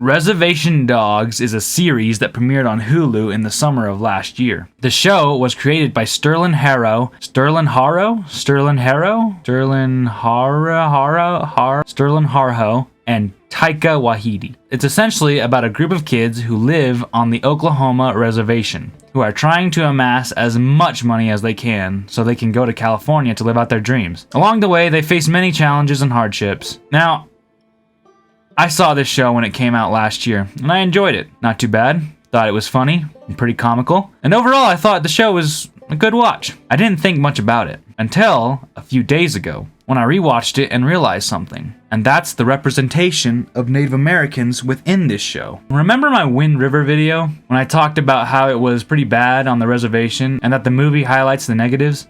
Reservation Dogs is a series that premiered on Hulu in the summer of last year. The show was created by Sterling Harrow, and Taika Waititi. It's essentially about a group of kids who live on the Oklahoma reservation, who are trying to amass as much money as they can so they can go to California to live out their dreams. Along the way, they face many challenges and hardships. Now, I saw this show when it came out last year, and I enjoyed it. Not too bad. Thought it was funny and pretty comical. And overall, I thought the show was a good watch. I didn't think much about it until a few days ago when I rewatched it and realized something. And that's the representation of Native Americans within this show. Remember my Wind River video when I talked about how it was pretty bad on the reservation and that the movie highlights the negatives?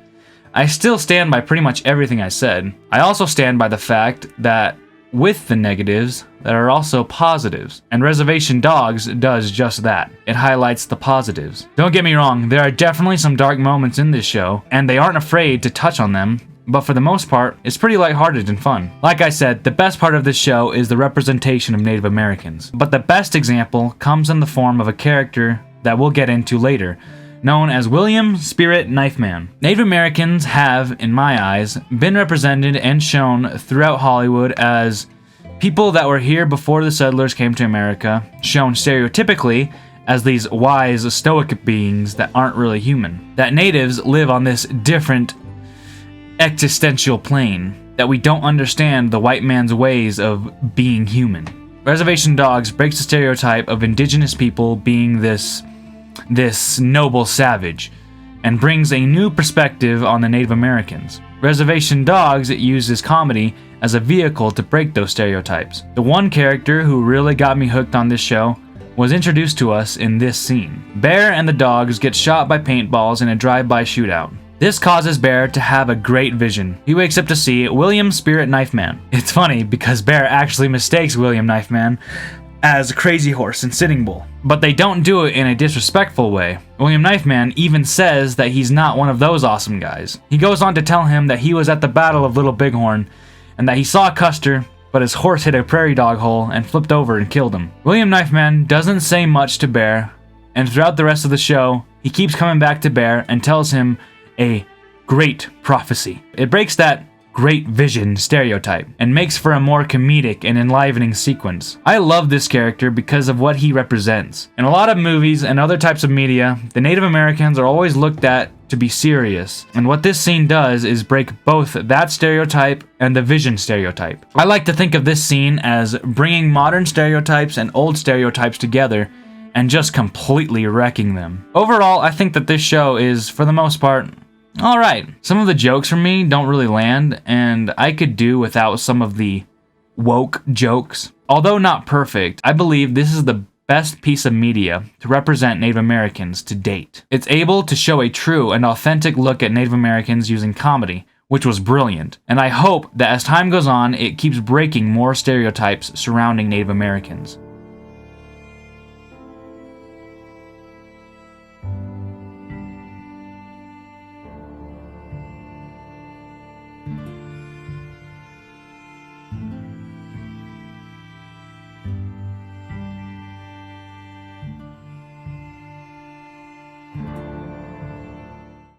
I still stand by pretty much everything I said. I also stand by the fact that with the negatives, there are also positives. And Reservation Dogs does just that. It highlights the positives. Don't get me wrong, there are definitely some dark moments in this show, and they aren't afraid to touch on them, but for the most part, it's pretty lighthearted and fun. Like I said, the best part of this show is the representation of Native Americans. But the best example comes in the form of a character that we'll get into later, known as William Spirit Knifeman. Native Americans have, in my eyes, been represented and shown throughout Hollywood as people that were here before the settlers came to America, shown stereotypically as these wise, stoic beings that aren't really human. That natives live on this different existential plane, that we don't understand the white man's ways of being human. Reservation Dogs breaks the stereotype of indigenous people being this noble savage, and brings a new perspective on the Native Americans. Reservation Dogs uses comedy as a vehicle to break those stereotypes. The one character who really got me hooked on this show was introduced to us in this scene. Bear and the dogs get shot by paintballs in a drive-by shootout. This causes Bear to have a great vision. He wakes up to see William Spirit Knifeman. It's funny because Bear actually mistakes William Knifeman as Crazy Horse and Sitting Bull. But they don't do it in a disrespectful way. William Knifeman even says that he's not one of those awesome guys. He goes on to tell him that he was at the Battle of Little Bighorn and that he saw Custer, but his horse hit a prairie dog hole and flipped over and killed him. William Knifeman doesn't say much to Bear, and throughout the rest of the show, he keeps coming back to Bear and tells him a great prophecy. It breaks that great vision stereotype and makes for a more comedic and enlivening sequence. I love this character because of what he represents. In a lot of movies and other types of media, the Native Americans are always looked at to be serious, and what this scene does is break both that stereotype and the vision stereotype. I like to think of this scene as bringing modern stereotypes and old stereotypes together and just completely wrecking them. Overall, I think that this show is, for the most part, alright. Some of the jokes from me don't really land, and I could do without some of the woke jokes. Although not perfect, I believe this is the best piece of media to represent Native Americans to date. It's able to show a true and authentic look at Native Americans using comedy, which was brilliant, and I hope that as time goes on, it keeps breaking more stereotypes surrounding Native Americans.